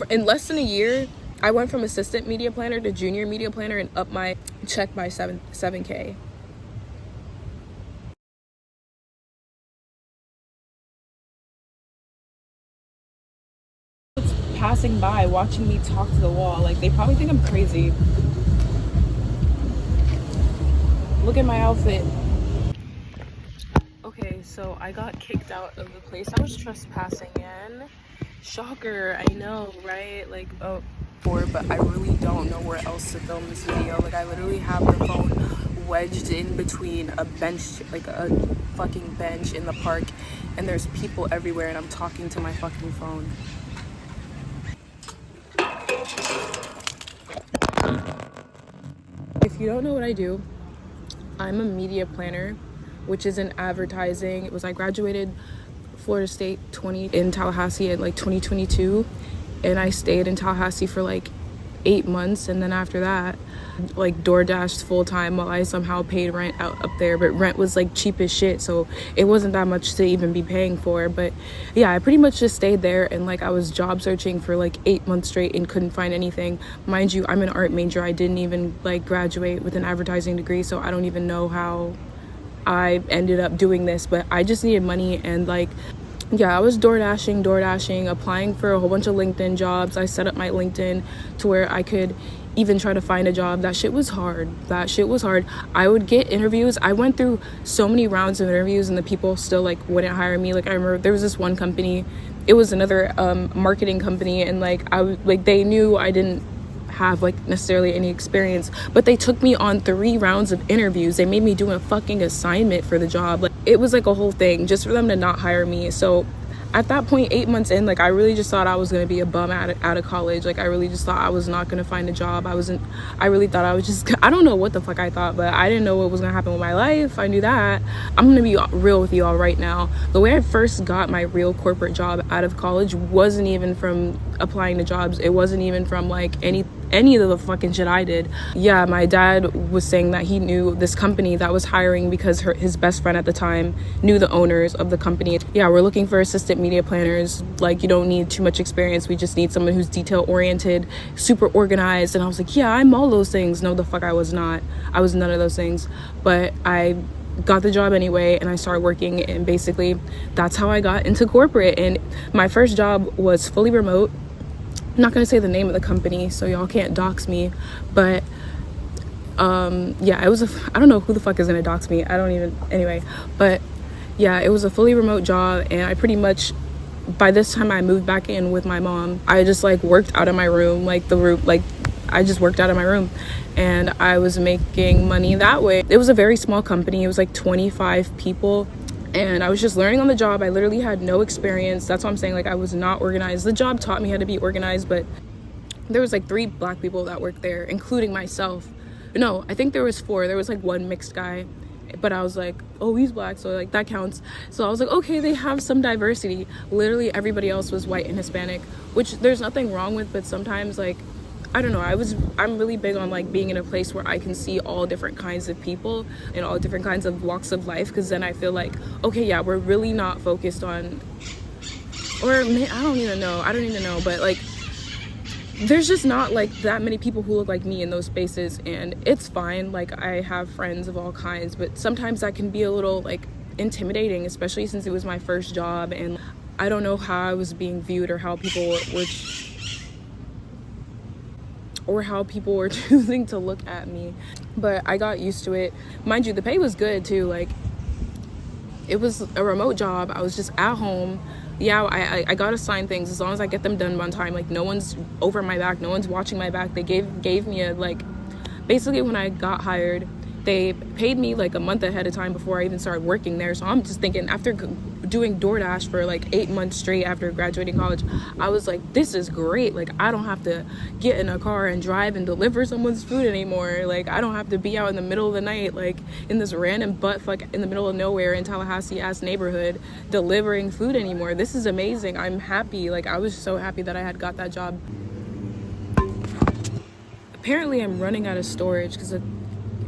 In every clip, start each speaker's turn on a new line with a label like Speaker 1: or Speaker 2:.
Speaker 1: In less than a year, I went from assistant media planner to junior media planner and up my check by 7K. Passing by, watching me talk to the wall, like they probably think I'm crazy. Look at my outfit. Okay, so I got kicked out of the place I was trespassing in. Shocker, I know, right? Like, oh, but I really don't know where else to film this video. Like, I literally have the phone wedged in between a bench, like a fucking bench in the park, and there's people everywhere, and I'm talking to my fucking phone. If you don't know what I do, I'm a media planner, which is in advertising. It was I graduated Florida State in Tallahassee in like 2022, and I stayed in Tallahassee for like 8 months, and then after that like DoorDashed full-time while I somehow paid rent out up there, but rent was like cheap as shit, so it wasn't that much to even be paying for. But yeah, I pretty much just stayed there, and like I was job searching for like 8 months straight and couldn't find anything. Mind you, I'm an art major. I didn't even like graduate with an advertising degree, so I don't even know how I ended up doing this, but I just needed money. And like, yeah, I was DoorDashing, applying for a whole bunch of LinkedIn jobs. I set up my LinkedIn to where I could even try to find a job. That shit was hard. I would get interviews. I went through so many rounds of interviews, and the people still like wouldn't hire me. Like, I remember there was this one company, it was another marketing company, and like they knew I didn't have like necessarily any experience, but they took me on 3 rounds of interviews. They made me do a fucking assignment for the job. Like, it was like a whole thing just for them to not hire me. So at that point, 8 months in, like I really just thought I was going to be a bum out of college. Like, I really just thought I was not going to find a job. I really thought I was just, I don't know what the fuck I thought, but I didn't know what was going to happen with my life. I knew that. I'm going to be real with you all right now. The way I first got my real corporate job out of college wasn't even from applying to jobs. It wasn't even from like any of the fucking shit I did. Yeah, my dad was saying that he knew this company that was hiring because his best friend at the time knew the owners of the company. Yeah, we're looking for assistant media planners. Like, you don't need too much experience. We just need someone who's detail oriented, super organized. And I was like, yeah, I'm all those things. No, the fuck I was not. I was none of those things. But I got the job anyway, and I started working, and basically that's how I got into corporate. And my first job was fully remote. I'm not gonna say the name of the company, so y'all can't dox me, but yeah, it was I don't know who the fuck is gonna dox me. I don't even, anyway. But yeah, it was a fully remote job, and I pretty much, by this time I moved back in with my mom. I just like worked out of my room, I just worked out of my room, and I was making money that way. It was a very small company. It was like 25 people. And I was just learning on the job. I literally had no experience. That's what I'm saying. Like, I was not organized. The job taught me how to be organized, but there was like 3 black people that worked there, including myself. No, I think there was 4. There was like 1 mixed guy, but I was like, oh, he's black, so like that counts. So I was like, okay, they have some diversity. Literally everybody else was white and Hispanic, which there's nothing wrong with, but sometimes, like, I don't know, I'm really big on like being in a place where I can see all different kinds of people and all different kinds of walks of life, because then I feel like, okay, yeah, we're really not focused on, or I don't even know, but like there's just not like that many people who look like me in those spaces, and it's fine. Like, I have friends of all kinds, but sometimes that can be a little like intimidating, especially since it was my first job, and I don't know how I was being viewed, or how people were choosing to look at me. But I got used to it. Mind you, the pay was good too. Like, it was a remote job. I was just at home. Yeah, I got assigned things as long as I get them done on time. Like, no one's over my back, no one's watching my back. They gave me a, like, basically when I got hired, they paid me like a month ahead of time before I even started working there. So I'm just thinking, after doing DoorDash for like 8 months straight after graduating college, I was like, this is great. Like, I don't have to get in a car and drive and deliver someone's food anymore. Like, I don't have to be out in the middle of the night, like in this random buttfuck in the middle of nowhere in Tallahassee ass neighborhood delivering food anymore. This is amazing. I'm happy. Like, I was so happy that I had got that job. Apparently I'm running out of storage because the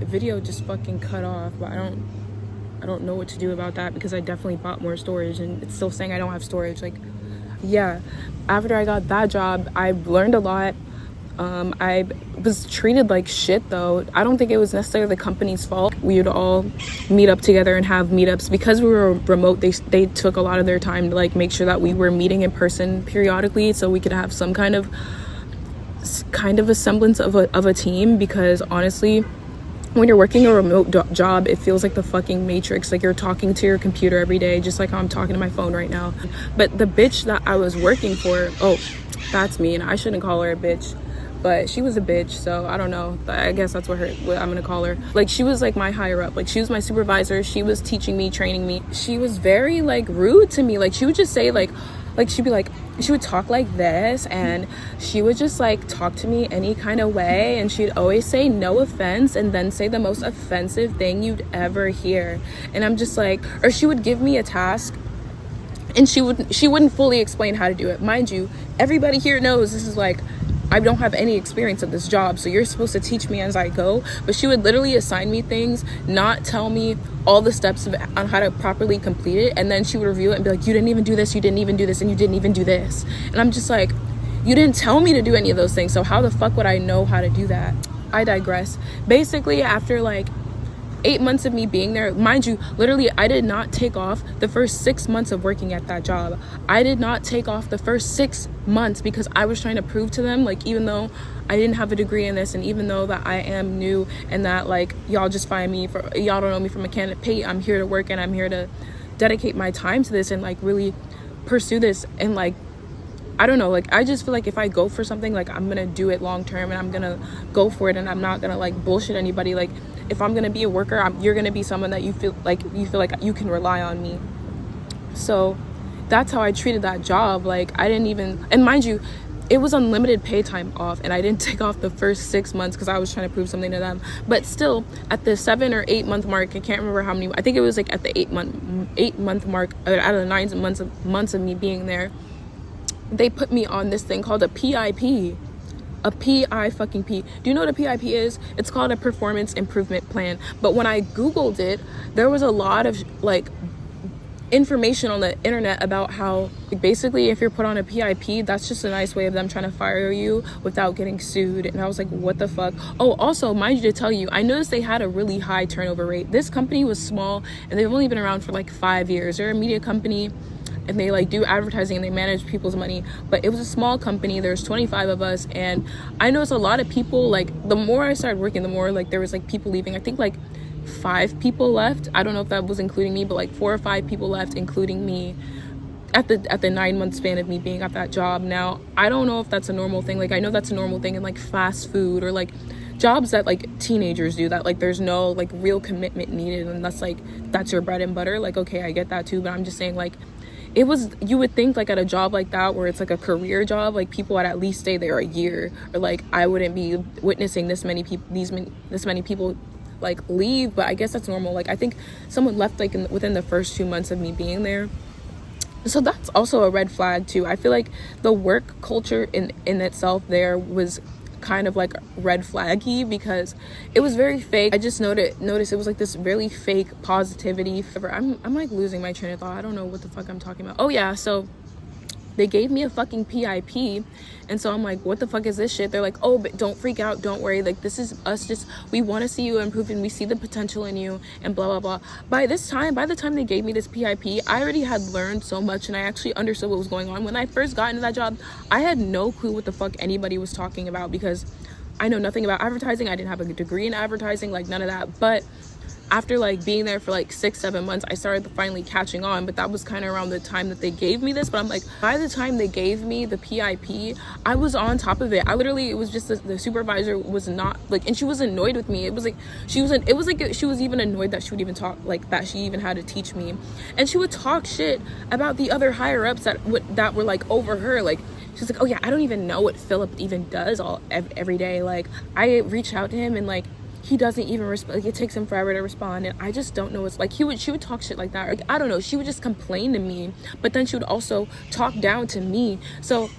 Speaker 1: video just fucking cut off, but I don't know what to do about that, because I definitely bought more storage and it's still saying I don't have storage. Like, yeah, after I got that job, I learned a lot. I was treated like shit though. I don't think it was necessarily the company's fault. We would all meet up together and have meetups. Because we were remote, they took a lot of their time to like make sure that we were meeting in person periodically so we could have some kind of a semblance of a team. Because honestly, when you're working a remote job, it feels like the fucking Matrix. Like you're talking to your computer every day, just like how I'm talking to my phone right now. But the bitch that I was working for, oh, that's mean. I shouldn't call her a bitch, but she was a bitch. So I don't know. I guess that's what I'm gonna call her. Like she was like my higher up. Like she was my supervisor. She was teaching me, training me. She was very like rude to me. Like she would just say like she'd be like, she would talk like this, and she would just like talk to me any kind of way, and she'd always say no offense and then say the most offensive thing you'd ever hear. And I'm just like, or she would give me a task and she wouldn't fully explain how to do it. Mind you, everybody here knows this is like, I don't have any experience at this job, so you're supposed to teach me as I go. But she would literally assign me things, not tell me all the steps on how to properly complete it, and then she would review it and be like, you didn't even do this, you didn't even do this, and you didn't even do this. And I'm just like, you didn't tell me to do any of those things, so how the fuck would I know how to do that? I digress. Basically, after like 8 months of me being there, mind you, literally I did not take off the first 6 months of working at that job. I did not take off the first 6 months because I was trying to prove to them, like, even though I didn't have a degree in this, and even though that I am new, and that like y'all just find me for, y'all don't know me from a can of paint, I'm here to work and I'm here to dedicate my time to this and like really pursue this. And like, I don't know, like I just feel like if I go for something, like I'm gonna do it long term, and I'm gonna go for it, and I'm not gonna like bullshit anybody. Like if I'm gonna be a worker, you're gonna be someone that you feel like you can rely on me. So that's how I treated that job. Like I didn't even, and mind you, it was unlimited pay time off, and I didn't take off the first 6 months because I was trying to prove something to them. But still, at the 7 or 8 month mark, I can't remember how many, I think it was like at the 8 month mark, out of the 9 months of me being there, they put me on this thing called a PIP. A PI fucking P. Do you know what a PIP is? It's called a performance improvement plan. But when I Googled it, there was a lot of like information on the internet about how basically if you're put on a PIP, that's just a nice way of them trying to fire you without getting sued. And I was like, what the fuck? Oh, also, mind you to tell you, I noticed they had a really high turnover rate. This company was small, and they've only been around for like 5 years. They're a media company, and they like do advertising and they manage people's money. But it was a small company. There's 25 of us, and I noticed a lot of people, like the more I started working, the more like there was like people leaving. I think like 5 people left. I don't know if that was including me, but like 4 or 5 people left, including me, at the 9 month span of me being at that job. Now I don't know if that's a normal thing. Like I know that's a normal thing in like fast food or like jobs that like teenagers do, that like there's no like real commitment needed, and that's your bread and butter. Like okay, I get that too, but I'm just saying, like, it was, you would think like at a job like that where it's like a career job, like people would at least stay there a year, or like I wouldn't be witnessing this many people like leave. But I guess that's normal. Like I think someone left like within the first 2 months of me being there. So that's also a red flag too. I feel like the work culture in itself there was kind of like red flaggy because it was very fake. I just noticed it was like this really fake positivity. I'm like losing my train of thought. I don't know what the fuck I'm talking about. Oh yeah, so they gave me a fucking PIP, and so I'm like, what the fuck is this shit? They're like, oh, but don't freak out, don't worry, like this is us, just we want to see you improve and we see the potential in you and blah blah blah. By the time they gave me this PIP, I already had learned so much and I actually understood what was going on. When I first got into that job, I had no clue what the fuck anybody was talking about because I know nothing about advertising. I didn't have a degree in advertising, like none of that. But after like being there for like 6-7 months, I started finally catching on. But that was kind of around the time that they gave me this. But I'm like, by the time they gave me the PIP, I was on top of it. It was just the supervisor was not like, and she was annoyed with me. It was like she was even annoyed that she would even talk, like that she even had to teach me. And she would talk shit about the other higher ups that were like over her. Like she's like, oh yeah, I don't even know what Philip even does every day. Like I reach out to him and like he doesn't even respond. Like it takes him forever to respond, and I just don't know. It's like she would talk shit like that. Like, I don't know. She would just complain to me, but then she would also talk down to me. So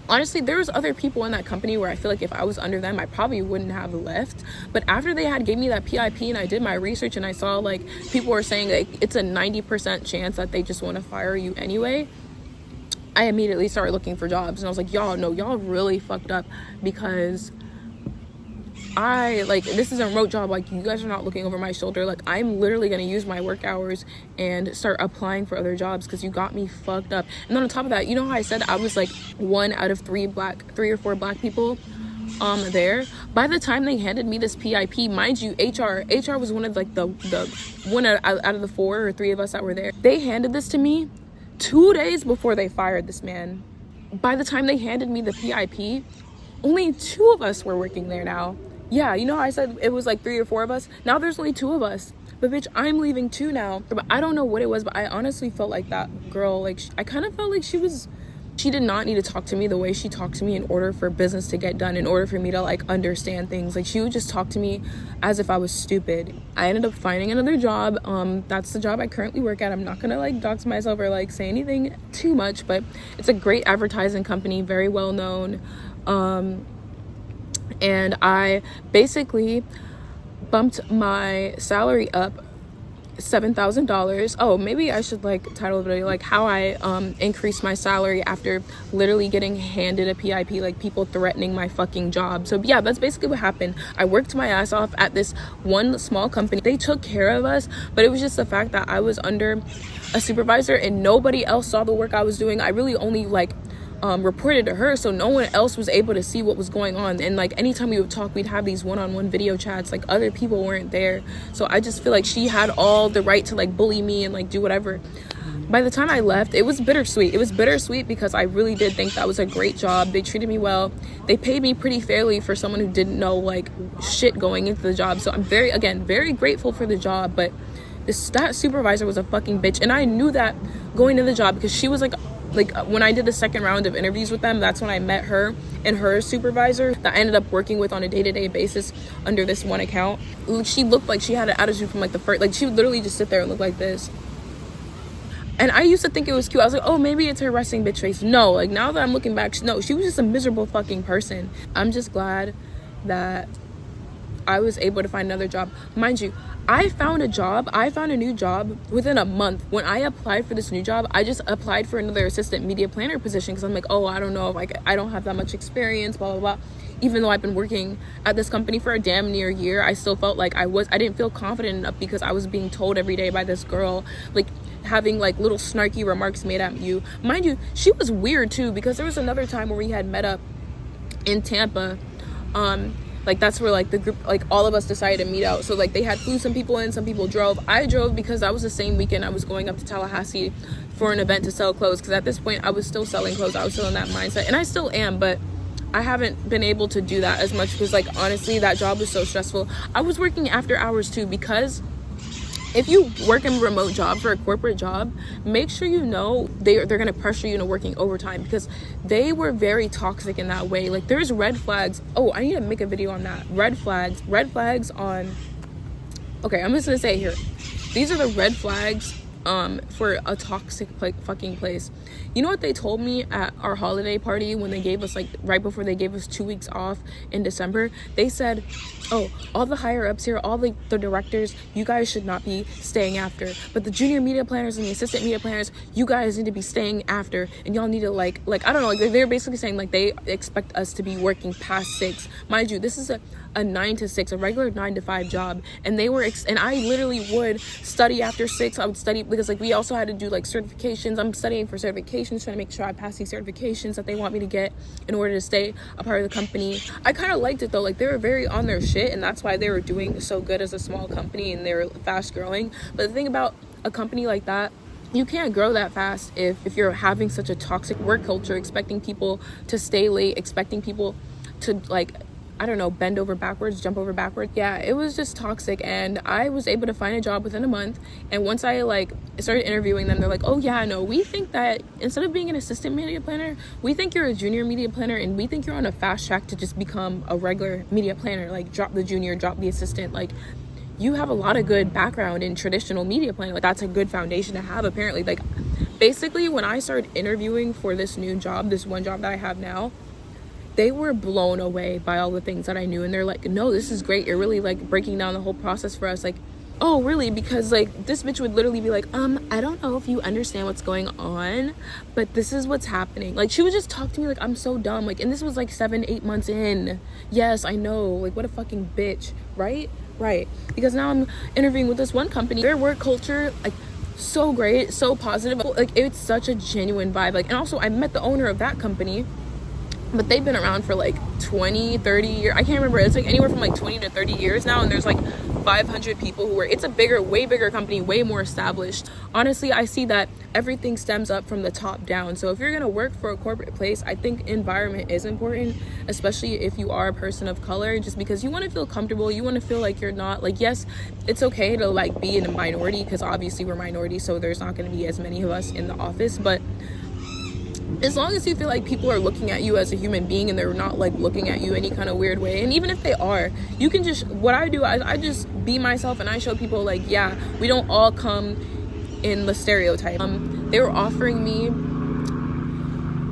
Speaker 1: honestly, there was other people in that company where I feel like if I was under them, I probably wouldn't have left. But after they gave me that PIP and I did my research and I saw like people were saying like it's a 90% chance that they just want to fire you anyway, I immediately started looking for jobs, and I was like, y'all, no, y'all really fucked up, because this is a remote job. Like, you guys are not looking over my shoulder. Like, I'm literally gonna use my work hours and start applying for other jobs, because you got me fucked up. And then on top of that, you know how I said I was like 1 out of 3 or 4 black people there? By the time they handed me this PIP, mind you, HR was one of like the one out of the 4 or 3 of us that were there. They handed this to me 2 days before they fired this man. By the time they handed me the PIP, only 2 of us were working there now. Yeah, you know how I said it was like 3 or 4 of us? Now there's only 2 of us. But bitch, I'm leaving too now. But I don't know what it was, but I honestly felt like that girl, like, I kind of felt like she did not need to talk to me the way she talked to me in order for business to get done, in order for me to like understand things. Like, she would just talk to me as if I was stupid. I ended up finding another job. That's the job I currently work at. I'm not gonna like dox myself or like say anything too much, but it's a great advertising company, very well known. And I basically bumped my salary up $7,000. Oh, maybe I should like title the video like how I increased my salary after literally getting handed a PIP, like people threatening my fucking job. So yeah, that's basically what happened. I worked my ass off at this one small company. They took care of us, but it was just the fact that I was under a supervisor and nobody else saw the work I was doing. I really only like reported to her, so no one else was able to see what was going on. And like anytime we would talk, we'd have these one-on-one video chats. Like, other people weren't there, so I just feel like she had all the right to like bully me and like do whatever. By the time I left, it was bittersweet. It was bittersweet because I really did think that was a great job. They treated me well. They paid me pretty fairly for someone who didn't know like shit going into the job. So I'm very grateful for the job. But that supervisor was a fucking bitch, and I knew that going to the job because she was like when I did the second round of interviews with them, that's when I met her and her supervisor that I ended up working with on a day-to-day basis under this one account. She looked like she had an attitude from like the first, like she would literally just sit there and look like this. And I used to think it was cute. I was like, oh, maybe it's her resting bitch face. No, like now that I'm looking back, no, she was just a miserable fucking person. I'm just glad that I was able to find another job. Mind you, I found a new job within a month. When I applied for this new job, I just applied for another assistant media planner position because I'm like, oh, I don't know, like I don't have that much experience, blah, blah, blah. Even though I've been working at this company for a damn near year, I still felt like I didn't feel confident enough because I was being told every day by this girl, like having like little snarky remarks made at you. Mind you, she was weird too, because there was another time where we had met up in Tampa. Like that's where like the group, like all of us decided to meet out. So like they had flew some people in, some people drove. I drove because that was the same weekend I was going up to Tallahassee for an event to sell clothes, because at this point I was still selling clothes. I was still in that mindset, and I still am, but I haven't been able to do that as much because like honestly that job was so stressful. I was working after hours too, because if you work in a remote job for a corporate job, make sure you know they're going to pressure you into working overtime, because they were very toxic in that way. Like there's red flags. Oh, I need to make a video on that. Red flags on, okay, I'm just going to say it here. These are the red flags for a toxic fucking place. You know what they told me at our holiday party when they gave us, like right before they gave us 2 weeks off in December? They said, oh, all the higher ups here, all the directors, you guys should not be staying after, but the junior media planners and the assistant media planners, you guys need to be staying after, and y'all need to like I don't know, like they're basically saying like they expect us to be working past 6. Mind you, this is a 9 to 6, a regular 9 to 5 job, and they were and I literally would study after 6. I would study because like we also had to do like certifications. I'm studying for certifications, trying to make sure I pass these certifications that they want me to get in order to stay a part of the company. I kind of liked it though. Like they were very on their shit, and that's why they were doing so good as a small company, and they were fast growing. But the thing about a company like that, you can't grow that fast if you're having such a toxic work culture, expecting people to stay late, expecting people to like, I don't know, bend over backwards, jump over backwards. Yeah, it was just toxic, and I was able to find a job within a month. And once I like started interviewing them, they're like, oh yeah, no, we think that instead of being an assistant media planner, we think you're a junior media planner, and we think you're on a fast track to just become a regular media planner. Like drop the junior, drop the assistant. Like you have a lot of good background in traditional media planning. Like that's a good foundation to have apparently. Like basically when I started interviewing for this new job, this one job that I have now, they were blown away by all the things that I knew, and they're like, no, this is great, you're really like breaking down the whole process for us. Like oh really, because like this bitch would literally be like, I don't know if you understand what's going on, but this is what's happening. Like she would just talk to me like I'm so dumb, like, and this was like 7-8 months in. Yes, I know, like what a fucking bitch, right? Because now I'm interviewing with this one company, their work culture, like so great, so positive, like it's such a genuine vibe. Like, and also I met the owner of that company, but they've been around for like 20-30 years, I can't remember, it's like anywhere from like 20 to 30 years now, and there's like 500 people who work. It's a bigger, way bigger company, way more established. Honestly, I see that everything stems up from the top down. So if you're gonna work for a corporate place, I think environment is important, especially if you are a person of color, just because you want to feel comfortable, you want to feel like you're not like, yes, it's okay to like be in a minority, because obviously we're minorities, so there's not going to be as many of us in the office, but as long as you feel like people are looking at you as a human being and they're not like looking at you any kind of weird way, and even if they are, you can just, what I do, I just be myself, and I show people like, yeah, we don't all come in the stereotype. They were offering me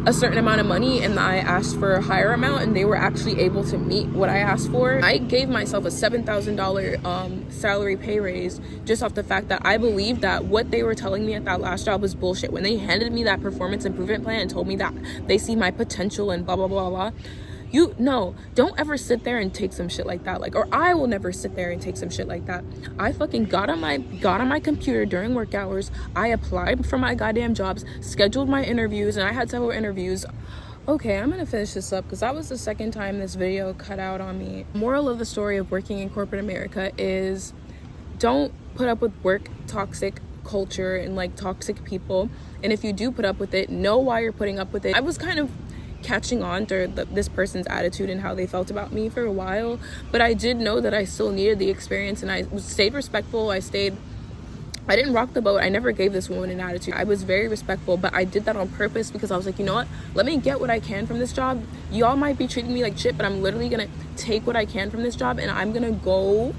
Speaker 1: a certain amount of money, and I asked for a higher amount, and they were actually able to meet what I asked for. I gave myself a $7,000 salary pay raise just off the fact that I believed that what they were telling me at that last job was bullshit. When they handed me that performance improvement plan and told me that they see my potential and blah blah blah blah, don't ever sit there and take some shit like that. Like, or I will never sit there and take some shit like that. I fucking got on my computer during work hours. I applied for my goddamn jobs, scheduled my interviews, and I had several interviews. Okay, I'm gonna finish this up because that was the second time this video cut out on me. Moral of the story of working in corporate America is don't put up with work toxic culture and like toxic people. And if you do put up with it, know why you're putting up with it. I was kind of catching on to this person's attitude and how they felt about me for a while, but I did know that I still needed the experience, and I stayed respectful. I didn't rock the boat. I never gave this woman an attitude. I was very respectful, but I did that on purpose because I was like, you know what, let me get what I can from this job. Y'all might be treating me like shit, but I'm literally gonna take what I can from this job, and I'm gonna go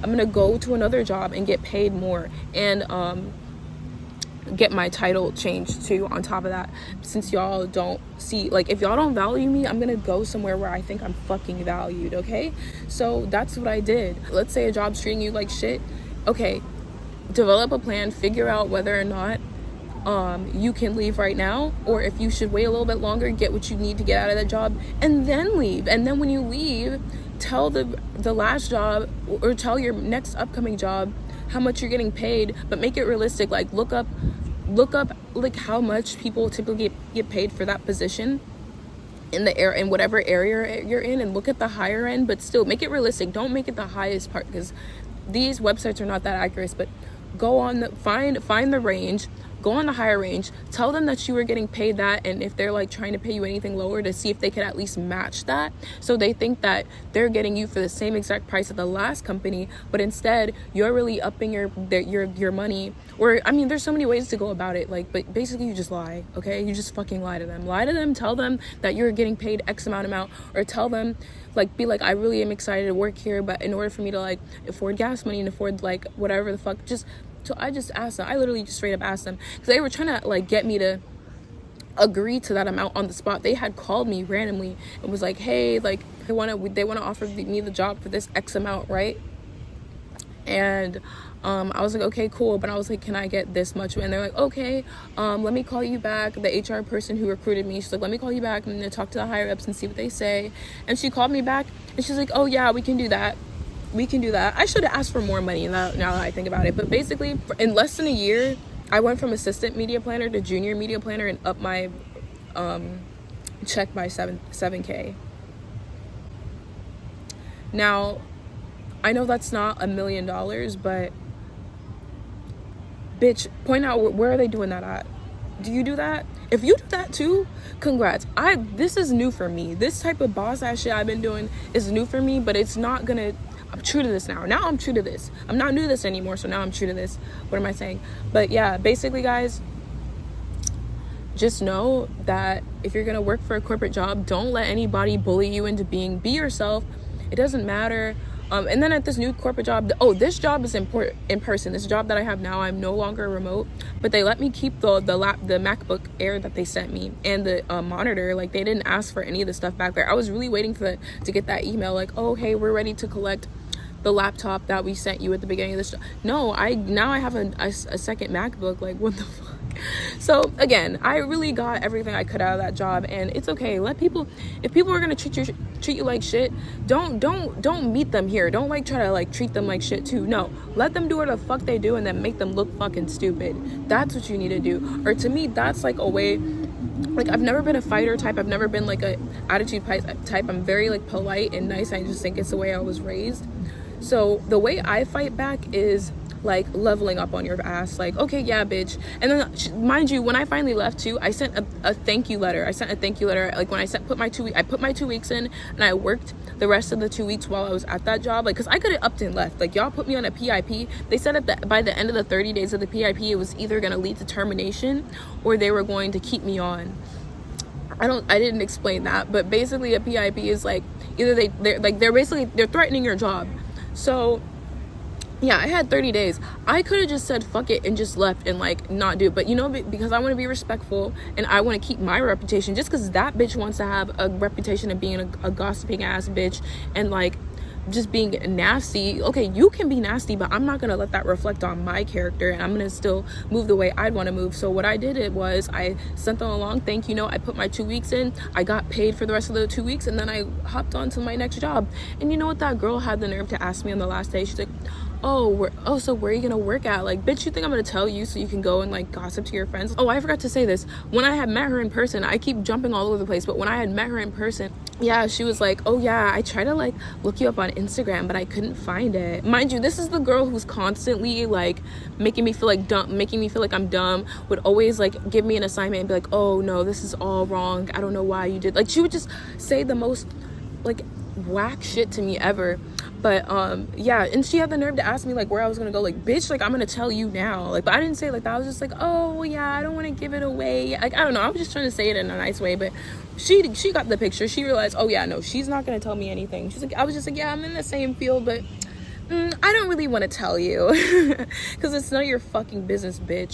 Speaker 1: to another job and get paid more, and get my title changed too on top of that. Since y'all don't see, like, if y'all don't value me, I'm gonna go somewhere where I think I'm fucking valued. Okay, so that's what I did. Let's say a job's treating you like shit. Okay, develop a plan, figure out whether or not you can leave right now, or if you should wait a little bit longer, get what you need to get out of that job, and then leave. And then when you leave, tell the last job, or tell your next upcoming job how much you're getting paid, but make it realistic. Like, look up like how much people typically get paid for that position in whatever area you're in, and look at the higher end, but still make it realistic. Don't make it the highest part, because these websites are not that accurate. But go on find the range, go on the higher range, tell them that you were getting paid that, and if they're like trying to pay you anything lower, to see if they could at least match that, so they think that they're getting you for the same exact price at the last company, but instead you're really upping your money. Or I mean, there's so many ways to go about it, like, but basically you just lie. Okay, you just fucking lie to them, tell them that you're getting paid X amount, or tell them, like, be like, I really am excited to work here, but in order for me to like afford gas money and afford like whatever the fuck, so I just asked them. I literally just straight up asked them, because they were trying to like get me to agree to that amount on the spot. They had called me randomly and was like, hey, like they want to offer me the job for this X amount, right? And I was like, okay, cool. But I was like, can I get this much? And they're like, okay, let me call you back. The HR person who recruited me, she's like, let me call you back. I'm gonna talk to the higher ups and see what they say. And she called me back and she's like, oh yeah, we can do that. I should have asked for more money now that I think about it. But basically, in less than a year, I went from assistant media planner to junior media planner, and up my check by 7K. Now, I know that's not $1 million, but bitch, point out where are they doing that at? Do you do that? If you do that too, congrats. This is new for me. This type of boss ass shit I've been doing is new for me, but it's not gonna, I'm true to this now. Now I'm true to this. I'm not new to this anymore, so now I'm true to this. What am I saying? But yeah, basically, guys, just know that if you're gonna work for a corporate job, don't let anybody bully you into be yourself. It doesn't matter. And then at this new corporate job, this job is in person. This job that I have now, I'm no longer remote, but they let me keep the MacBook Air that they sent me, and the monitor. Like, they didn't ask for any of the stuff back there. I was really waiting to get that email like, oh hey, we're ready to collect the laptop that we sent you at the beginning of this. No, now I have a second MacBook. Like, what the fuck? So again, I really got everything I could out of that job, and it's okay. Let people, if people are gonna treat you like shit, don't meet them here. Don't like try to like treat them like shit too. No, let them do what the fuck they do, and then make them look fucking stupid. That's what you need to do. Or to me, that's like a way. Like, I've never been a fighter type. I've never been like a attitude type. I'm very like polite and nice. I just think it's the way I was raised. So the way I fight back is like leveling up on your ass. Like, okay, yeah, bitch. And then, mind you, when I finally left too, I sent a thank you letter. Like, when I put my 2 weeks in, and I worked the rest of the 2 weeks while I was at that job. Like, because I could have upped and left. Like, y'all put me on a PIP. They said by the end of the 30 days of the PIP, it was either going to lead to termination or they were going to keep me on. I didn't explain that, but basically a PIP is like, either they're threatening your job. So yeah, I had 30 days. I could have just said fuck it and just left and like not do it. But you know, because I want to be respectful and I want to keep my reputation, just because that bitch wants to have a reputation of being a gossiping ass bitch and like just being nasty. Okay, you can be nasty, but I'm not gonna let that reflect on my character, and I'm gonna still move the way I'd want to move. So what I did was I sent them along thank you note. I put my 2 weeks in. I got paid for the rest of the 2 weeks, and then I hopped on to my next job. And you know what, that girl had the nerve to ask me on the last day. She's like, so where are you gonna work at? Like, bitch, you think I'm gonna tell you so you can go and like gossip to your friends? Oh, I forgot to say this. When I had met her in person, I keep jumping all over the place, but when I had met her in person, yeah, she was like, oh yeah, I tried to like look you up on Instagram, but I couldn't find it. Mind you, this is the girl who's constantly like making me feel like I'm dumb, would always like give me an assignment and be like, oh no, this is all wrong, I don't know why you did. Like, she would just say the most like whack shit to me ever. But yeah, and she had the nerve to ask me like where I was gonna go. Like, bitch, like, I'm gonna tell you now. Like, but I didn't say it like that. I was just like, oh yeah, I don't want to give it away. Like, I don't know, I was just trying to say it in a nice way. But she got the picture. She realized, oh yeah, no, she's not gonna tell me anything. She's like, I was just like, yeah, I'm in the same field, but I don't really want to tell you because it's none of your fucking business, bitch.